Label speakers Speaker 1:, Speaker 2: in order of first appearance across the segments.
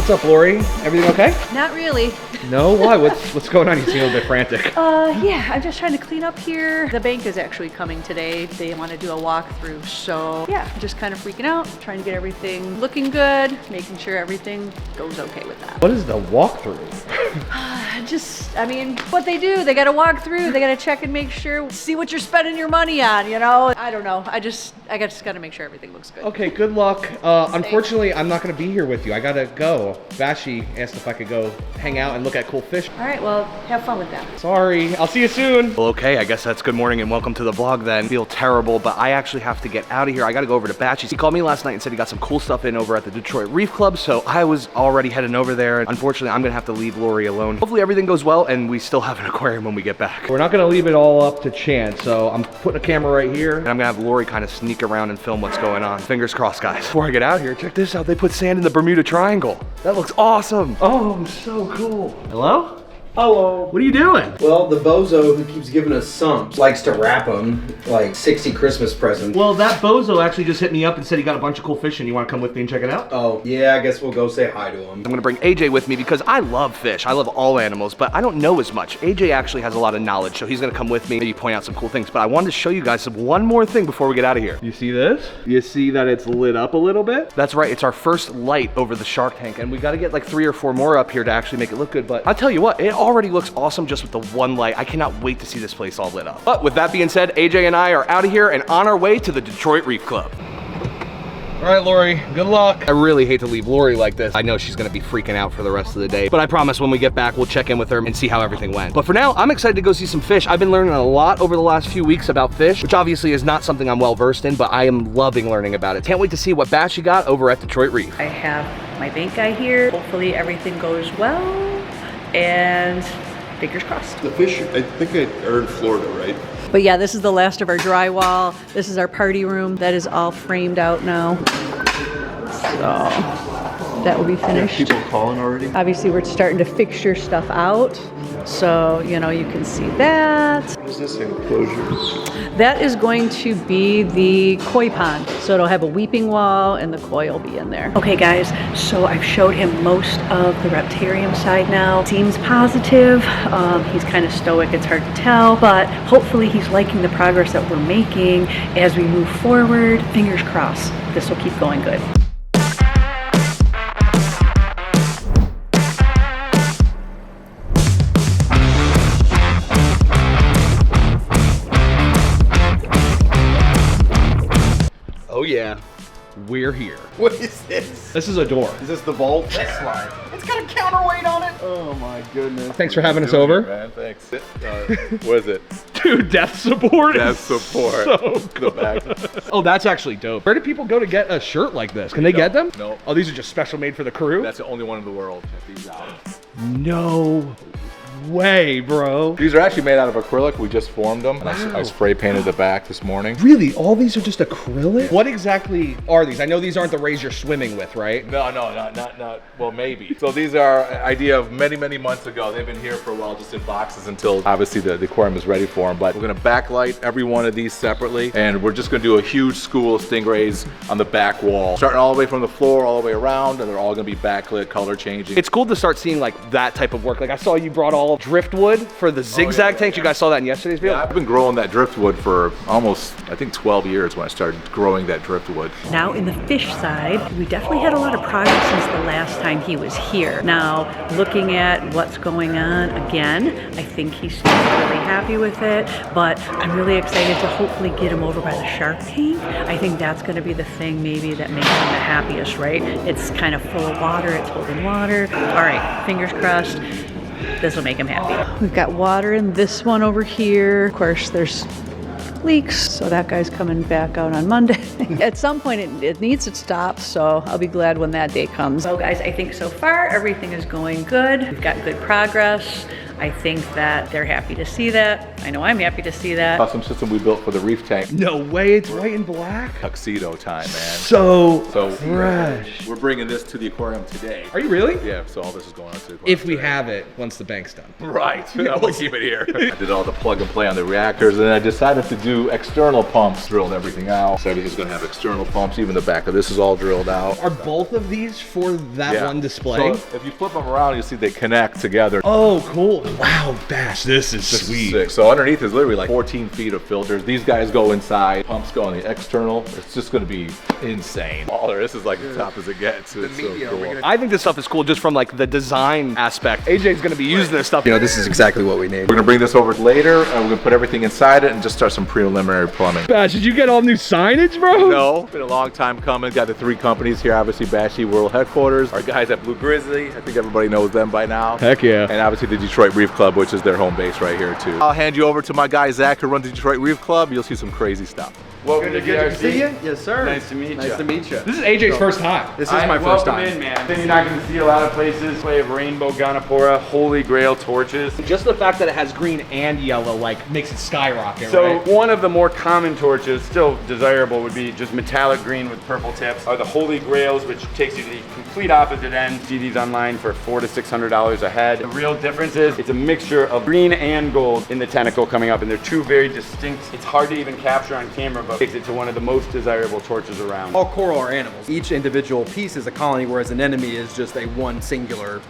Speaker 1: What's up, Lori? Everything okay?
Speaker 2: Not really.
Speaker 1: No? Why? What's going on? You seem a little bit frantic.
Speaker 2: Yeah, I'm just trying to clean up here. The bank is actually coming today. They want to do a walkthrough. So yeah, just kind of freaking out, trying to get everything looking good, making sure everything goes okay with that.
Speaker 1: What is the walkthrough?
Speaker 2: I mean, what they do, they got to walk through, they got to check and make sure, see what you're spending your money on, you know? I don't know. I just got to make sure everything looks good.
Speaker 1: Okay, good luck. Unfortunately, I'm not going to be here with you. I got to go. Vashi asked if I could go hang out and look at cool fish.
Speaker 2: All right, well, have fun with that.
Speaker 1: Sorry, I'll see you soon. Well, okay, I guess that's good morning and welcome to the vlog then. I feel terrible, but I actually have to get out of here. I got to go over to Batchy's. He called me last night and said he got some cool stuff in over at the Detroit Reef Club, so I was already heading over there. Unfortunately, I'm going to have to leave Lori alone. Hopefully everything goes well and we still have an aquarium when we get back. We're not going to leave it all up to chance, so I'm putting a camera right here and I'm going to have Lori kind of sneak around and film what's going on. Fingers crossed, guys. Before I get out here, check this out. They put sand in the Bermuda Triangle. That looks awesome. Oh, so cool. Hello?
Speaker 3: Hello.
Speaker 1: What are you doing?
Speaker 3: Well, the bozo who keeps giving us sumps likes to wrap them like 60 Christmas presents.
Speaker 1: Well, that bozo actually just hit me up and said he got a bunch of cool fish and you want to come with me and check it out?
Speaker 3: Oh, yeah, I guess we'll go say hi to him.
Speaker 1: I'm gonna bring AJ with me because I love fish. I love all animals, but I don't know as much. AJ actually has a lot of knowledge, so he's gonna come with me, maybe point out some cool things. But I wanted to show you guys one more thing before we get out of here. You see this? You see that it's lit up a little bit? That's right, it's our first light over the shark tank, and we gotta get like 3 or 4 more up here to actually make it look good. But I'll tell you what, it already looks awesome just with the one light. I cannot wait to see this place all lit up. But with that being said, AJ and I are out of here and on our way to the Detroit Reef Club. All right, Lori, good luck. I really hate to leave Lori like this. I know she's gonna be freaking out for the rest of the day, but I promise when we get back, we'll check in with her and see how everything went. But for now, I'm excited to go see some fish. I've been learning a lot over the last few weeks about fish, which obviously is not something I'm well versed in, but I am loving learning about it. Can't wait to see what bass you got over at Detroit Reef.
Speaker 2: I have my bank guy here. Hopefully everything goes well, and fingers crossed.
Speaker 4: The fish, I think are in Florida, right?
Speaker 2: But yeah, this is the last of our drywall. This is our party room. That is all framed out now. So that will be finished.
Speaker 4: People calling already?
Speaker 2: Obviously, we're starting to fixture stuff out. So, you know, you can see that.
Speaker 4: What is this, enclosures?
Speaker 2: That is going to be the koi pond. So it'll have a weeping wall and the koi will be in there. Okay guys, so I've showed him most of the Reptarium side now. Seems positive. He's kind of stoic, it's hard to tell, but hopefully he's liking the progress that we're making as we move forward. Fingers crossed, this will keep going good.
Speaker 1: Oh yeah, we're here.
Speaker 4: What is this?
Speaker 1: This is a door.
Speaker 4: Is this the vault? That's slide. It's got a counterweight on it. Oh my goodness.
Speaker 1: Thanks for having us over.
Speaker 4: Man, thanks. What is it?
Speaker 1: Dude, death support.
Speaker 4: Death support.
Speaker 1: So
Speaker 4: The back.
Speaker 1: oh, that's actually dope. Where do people go to get a shirt like this? Can they get them?
Speaker 4: No.
Speaker 1: Oh, these are just special made for the crew?
Speaker 4: That's the only one in the world. Check these out.
Speaker 1: No way, bro.
Speaker 4: These are actually made out of acrylic. We just formed them. And I spray painted the back this morning.
Speaker 1: Really? All these are just acrylic? What exactly are these? I know these aren't the rays you're swimming with, right?
Speaker 4: No, not. Well, maybe. So these are an idea of many months ago. They've been here for a while, just in boxes until obviously the aquarium is ready for them. But we're gonna backlight every one of these separately, and we're just gonna do a huge school of stingrays on the back wall, starting all the way from the floor all the way around, and they're all gonna be backlit, color changing.
Speaker 1: It's cool to start seeing like that type of work. Like I saw you brought all driftwood for the zigzag tanks. You guys saw that in yesterday's video?
Speaker 4: Yeah, I've been growing that driftwood for almost, I think, 12 years when I started growing that driftwood.
Speaker 2: Now in the fish side, we definitely had a lot of progress since the last time he was here. Now, looking at what's going on again, I think he's still really happy with it, but I'm really excited to hopefully get him over by the shark tank. I think that's gonna be the thing maybe that makes him the happiest, right? It's kind of full of water, it's holding water. All right, fingers crossed. This will make him happy. We've got water in this one over here. Of course, there's leaks, so that guy's coming back out on Monday. At some point, it needs to stop, so I'll be glad when that day comes. So guys, I think so far everything is going good. We've got good progress. I think that they're happy to see that. I know I'm happy to see that.
Speaker 4: Custom system we built for the Reef tank.
Speaker 1: No way, it's white and black.
Speaker 4: Tuxedo time, man.
Speaker 1: So
Speaker 4: fresh. We're bringing this to the aquarium today.
Speaker 1: Are you really?
Speaker 4: Yeah, so all this is going on to the aquarium
Speaker 1: If we
Speaker 4: today.
Speaker 1: have it, once the bank's done.
Speaker 4: Right, we'll keep it here. I did all the plug and play on the reactors, and then I decided to do external pumps. Drilled everything out. So everything's gonna have external pumps. Even the back of this is all drilled out.
Speaker 1: Are both of these for that one display?
Speaker 4: So if you flip them around, you'll see they connect together.
Speaker 1: Oh, cool. Wow, Bash, this is sweet.
Speaker 4: Sick. So underneath is literally like 14 feet of filters. These guys go inside, pumps go on the external. It's just gonna be insane. Baller, this is like the top as it gets. It's so cool.
Speaker 1: I think this stuff is cool just from like the design aspect. AJ's gonna be using this stuff.
Speaker 3: You know, this is exactly what we need.
Speaker 4: We're gonna bring this over later, and we're gonna put everything inside it and just start some preliminary plumbing.
Speaker 1: Bash, did you get all new signage, bro?
Speaker 4: No, it's been a long time coming. Got the 3 companies here, obviously Bashy World Headquarters. Our guys at Blue Grizzly, I think everybody knows them by now.
Speaker 1: Heck yeah.
Speaker 4: And obviously the Detroit Reef Club, which is their home base right here too. I'll hand you over to my guy Zach, who runs the Detroit Reef Club. You'll see some crazy stuff.
Speaker 5: Welcome to DRC.
Speaker 3: See you? Yes, sir.
Speaker 5: Nice to meet you.
Speaker 3: Nice to meet you.
Speaker 1: This is AJ's first time.
Speaker 3: This is my first time.
Speaker 5: Welcome in, man. Then you're not going to see a lot of places. We have rainbow Gonopora, holy grail torches.
Speaker 1: Just the fact that it has green and yellow like makes it skyrocket,
Speaker 5: So
Speaker 1: right?
Speaker 5: one of the more common torches, still desirable, would be just metallic green with purple tips, are the holy grails, which takes you to the complete opposite end. See these online for $400 to $600 a head. The real difference is it's a mixture of green and gold in the tentacle coming up, and they're two very distinct. It's hard to even capture on camera, but makes it to one of the most desirable torches around.
Speaker 3: All coral are animals. Each individual piece is a colony, whereas an enemy is just a one singular,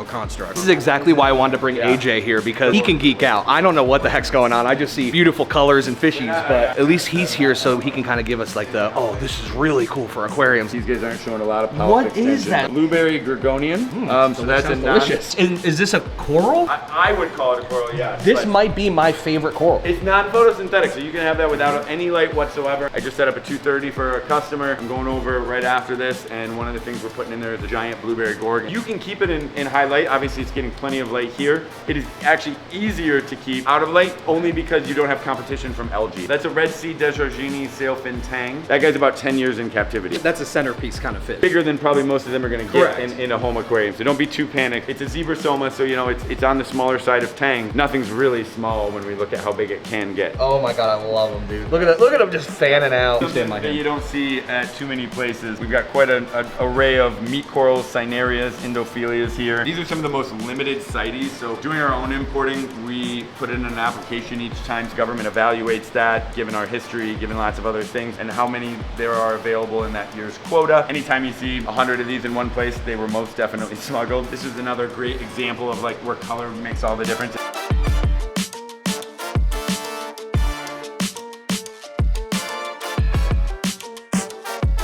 Speaker 3: construct.
Speaker 1: This is exactly why I wanted to bring AJ here, because he can geek out. I don't know what the heck's going on. I just see beautiful colors and fishies, but at least he's here so he can kind of give us like the, oh, this is really cool for aquariums.
Speaker 5: These guys aren't showing a lot of power.
Speaker 1: What is that?
Speaker 5: Blueberry Gregonian. So that's a
Speaker 1: Delicious. Is this a coral?
Speaker 5: I would call it a coral, yeah.
Speaker 1: This might be my favorite coral.
Speaker 5: It's not photosynthetic, so you can have that without any light whatsoever. I just set up a 230 for a customer. I'm going over right after this, and one of the things we're putting in there is a giant blueberry gorgon. You can keep it in high light. Obviously, it's getting plenty of light here. It is actually easier to keep out of light only because you don't have competition from algae. That's a Red Sea Desjardins sailfin tang. That guy's about 10 years in captivity.
Speaker 3: That's a centerpiece kind of fish.
Speaker 5: Bigger than probably most of them are going to get
Speaker 3: Correct.
Speaker 5: in a home aquarium, so don't be too panicked. It's a zebrasoma, so it's on the smaller side of tang. Nothing's really small when we look at how big it can get.
Speaker 1: Oh my God, I love them, dude. Look at them just fanning out.
Speaker 5: That you don't see at too many places. We've got quite an array of meat corals, cynarias, endophilias here. These are some of the most limited CITES. So doing our own importing, we put in an application each time. The government evaluates that, given our history, given lots of other things, and how many there are available in that year's quota. Anytime you see 100 of these in one place, they were most definitely smuggled. This is another great example of like where color makes all the difference.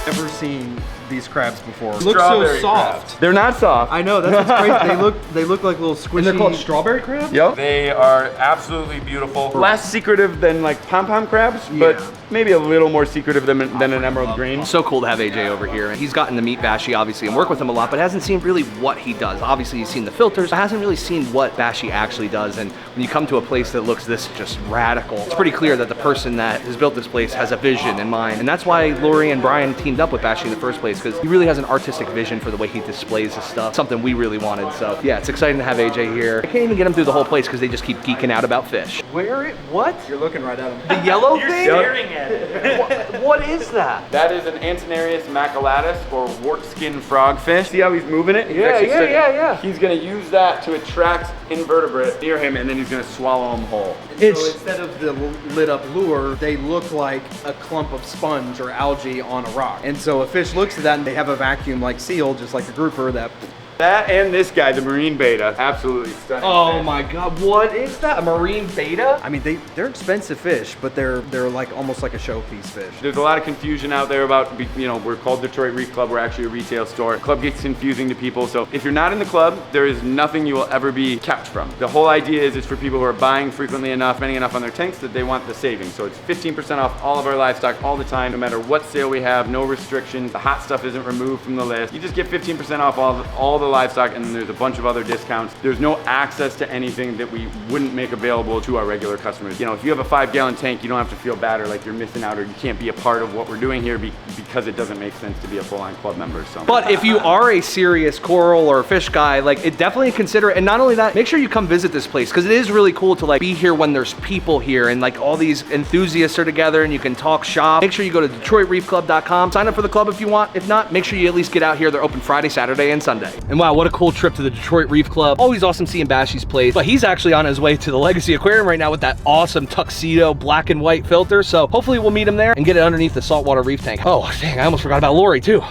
Speaker 3: Never seen these crabs before.
Speaker 5: Look so soft. They're not soft.
Speaker 3: I know, that's what's crazy. They look like little squishy.
Speaker 1: And they're called strawberry crabs?
Speaker 5: Yep. They are absolutely beautiful. Less secretive than like pom-pom crabs, but maybe a little more secretive than an emerald green.
Speaker 1: So cool to have AJ over here. He's gotten to meet Bashy, obviously, and work with him a lot, but hasn't seen really what he does. Obviously, he's seen the filters, but hasn't really seen what Bashy actually does. And when you come to a place that looks this just radical, it's pretty clear that the person that has built this place has a vision in mind. And that's why Lori and Brian teamed up with Bashy in the first place, because he really has an artistic vision for the way he displays his stuff. Something we really wanted. So yeah, it's exciting to have AJ here. I can't even get him through the whole place because they just keep geeking out about fish.
Speaker 3: What? You're looking right at them.
Speaker 1: The yellow
Speaker 5: You're
Speaker 1: thing?
Speaker 5: staring at it.
Speaker 1: What is that?
Speaker 5: That is an Antinarius maculatus, or wart skin frogfish. See how he's moving it? He's actually
Speaker 1: yeah.
Speaker 5: He's gonna use that to attract invertebrate near him, and then he's gonna swallow them whole.
Speaker 3: So instead of the lit up lure, they look like a clump of sponge or algae on a rock. And so a fish looks at that and they have a vacuum like seal, just like a grouper that.
Speaker 5: That and this guy, the marine beta, absolutely stunning.
Speaker 1: Oh
Speaker 5: fish.
Speaker 1: my God, what is that? A marine beta?
Speaker 3: I mean, they're expensive fish, but they're like almost like a showpiece fish.
Speaker 5: There's a lot of confusion out there about, we're called Detroit Reef Club. We're actually a retail store. Club gets confusing to people. So if you're not in the club, there is nothing you will ever be kept from. The whole idea is it's for people who are buying frequently enough, spending enough on their tanks that they want the savings. So it's 15% off all of our livestock all the time, no matter what sale we have, no restrictions. The hot stuff isn't removed from the list. You just get 15% off all the the livestock, and then there's a bunch of other discounts. There's no access to anything that we wouldn't make available to our regular customers. You know, if you have a 5-gallon tank, you don't have to feel bad or like you're missing out or you can't be a part of what we're doing here because it doesn't make sense to be a full-on club member. So.
Speaker 1: But if you are a serious coral or fish guy, like it definitely consider it. And not only that, make sure you come visit this place because it is really cool to like be here when there's people here and like all these enthusiasts are together and you can talk shop. Make sure you go to DetroitReefClub.com, sign up for the club if you want. If not, make sure you at least get out here. They're open Friday, Saturday, and Sunday. And wow, what a cool trip to the Detroit Reef Club. Always awesome seeing Bashy's place. But he's actually on his way to the Legacy Aquarium right now with that awesome tuxedo black and white filter. So hopefully we'll meet him there and get it underneath the saltwater reef tank. Oh, dang, I almost forgot about Lori too.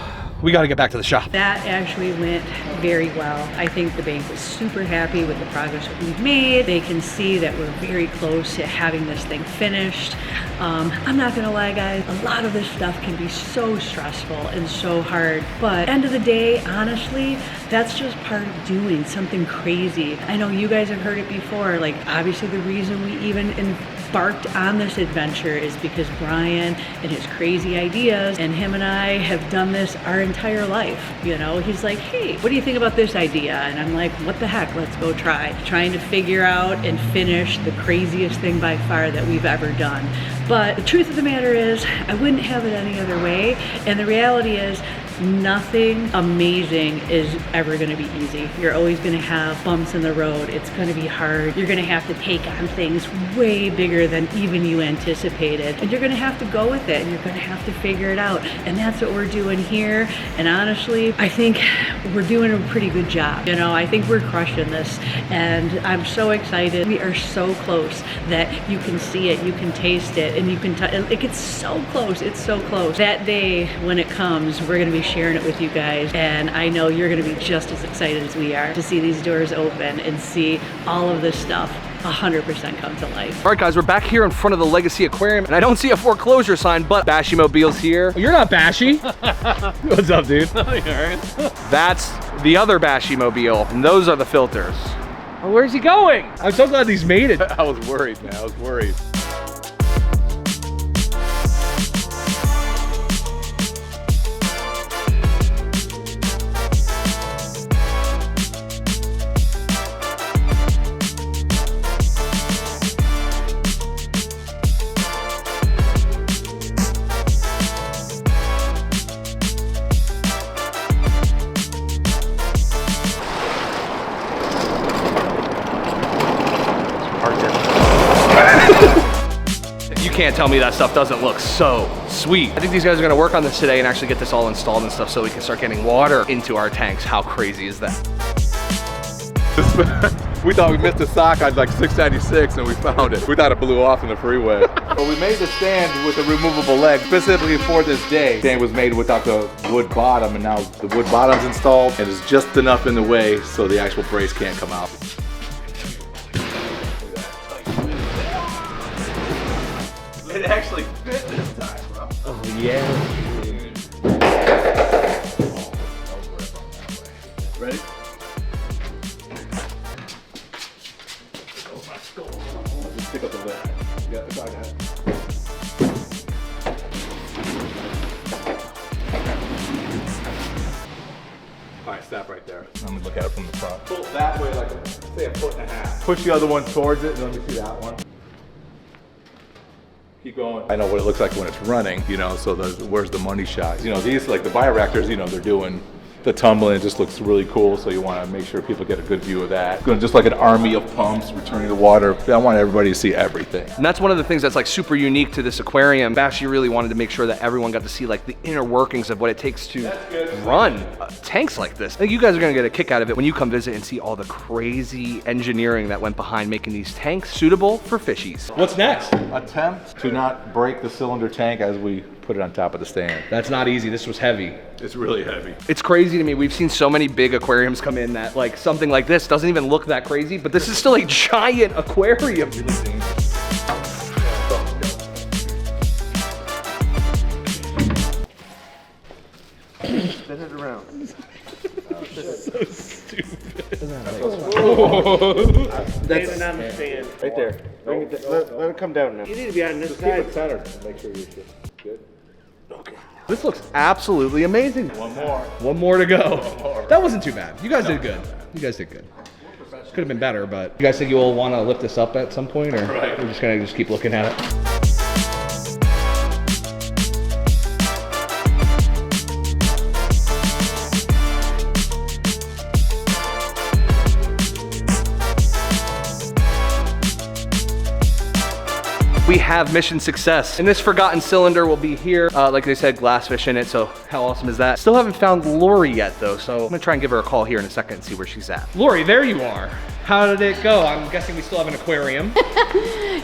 Speaker 1: We got to get back to the shop.
Speaker 2: That actually went very well. I think the bank was super happy with the progress that we've made. They can see that we're very close to having this thing finished. I'm not gonna lie, guys, a lot of this stuff can be so stressful and so hard, but end of the day, honestly, that's just part of doing something crazy. I know you guys have heard it before, like obviously the reason we even embarked on this adventure is because Brian and his crazy ideas, and him and I have done this our entire life. You know, he's like, hey, what do you think about this idea? And I'm like, what the heck, let's go try. Trying to figure out and finish the craziest thing by far that we've ever done. But the truth of the matter is, I wouldn't have it any other way. And the reality is, nothing amazing is ever going to be easy. You're always going to have bumps in the road. It's going to be hard. You're going to have to take on things way bigger than even you anticipated. And you're going to have to go with it and you're going to have to figure it out. And that's what we're doing here. And honestly, I think we're doing a pretty good job. You know, I think we're crushing this and I'm so excited. We are so close that you can see it, you can taste it, and you can like it's so close. It's so close. That day when it comes, we're going to be sharing it with you guys, and I know you're going to be just as excited as we are to see these doors open and see all of this stuff 100% come to life.
Speaker 1: All right, guys, we're back here in front of the Legacy Aquarium, and I don't see a foreclosure sign, but Bashymobile's here. Oh, you're not Bashy. What's up, dude? That's the other Bashymobile, and those are the filters. Oh, where's he going? I'm so glad he's made it.
Speaker 4: I was worried, man. I was worried.
Speaker 1: You can't tell me that stuff doesn't look so sweet. I think these guys are gonna work on this today and actually get this all installed and stuff so we can start getting water into our tanks. How crazy is that?
Speaker 4: We thought we missed a sock on like 696 and we found it. We thought it blew off in the freeway. But we made the stand with a removable leg specifically for this day. The stand was made without the wood bottom, and now the wood bottom's installed and it's just enough in the way so the actual brace can't come out.
Speaker 1: It actually fit this time, bro. Oh, yeah.
Speaker 4: Ready? Just pick up the lid. Yeah, try that. All right, stop right there. I'm gonna look at it from the front. Pull that way like, say, 1.5 feet. Push the other one towards it, and let me see that one. Keep going. I know what it looks like when it's running, you know, so where's the money shot? You know, these, like the bioreactors, you know, they're doing the tumbling. It just looks really cool, so you want to make sure people get a good view of that. Going just like an army of pumps returning the water. I want everybody to see everything.
Speaker 1: And that's one of the things that's like super unique to this aquarium. Bashy really wanted to make sure that everyone got to see like the inner workings of what it takes to run tanks like this. I think you guys are gonna get a kick out of it when you come visit and see all the crazy engineering that went behind making these tanks suitable for fishies. What's next?
Speaker 4: Attempt to not break the cylinder tank as we put it on top of the stand.
Speaker 1: That's not easy. This was heavy.
Speaker 4: It's really heavy.
Speaker 1: It's crazy to me. We've seen so many big aquariums come in that like something like this doesn't even look that crazy, but this is still a giant aquarium.
Speaker 4: Spin it around.
Speaker 1: So stupid.
Speaker 6: That's on the stand. Right there. Let it come down now. You need to be on this side.
Speaker 4: Keep it centered. Make sure you're good.
Speaker 6: Okay.
Speaker 1: This looks absolutely amazing. One more to go. That wasn't too bad. You guys did good. You guys did good. Could have been better, but you guys think you will want to lift this up at some point, or we're just gonna keep looking at it? We have mission success, and this forgotten cylinder will be here. Like they said, glassfish in it, so how awesome is that? Still haven't found Lori yet though, so I'm gonna try and give her a call here in a second and see where she's at. Lori, there you are. How did it go? I'm guessing we still have an aquarium.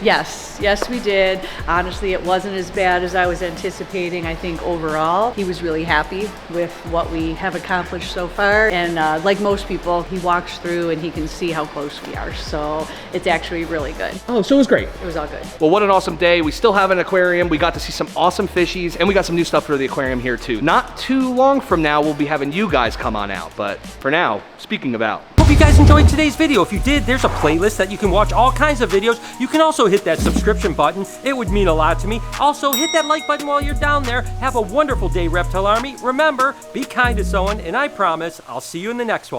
Speaker 2: Yes, we did. Honestly, it wasn't as bad as I was anticipating. I think overall, he was really happy with what we have accomplished so far. And like most people, he walks through and he can see how close we are. So it's actually really good.
Speaker 1: Oh, so it was great.
Speaker 2: It was all good.
Speaker 1: Well, what an awesome day. We still have an aquarium. We got to see some awesome fishies, and we got some new stuff for the aquarium here too. Not too long from now, we'll be having you guys come on out. But for now, speaking about.
Speaker 7: Hope you guys enjoyed today's video. If you did, there's a playlist that you can watch all kinds of videos. You can also hit that subscription button. It would mean a lot to me. Also, hit that like button while you're down there. Have a wonderful day, Reptile Army. Remember, be kind to someone, and I promise I'll see you in the next one.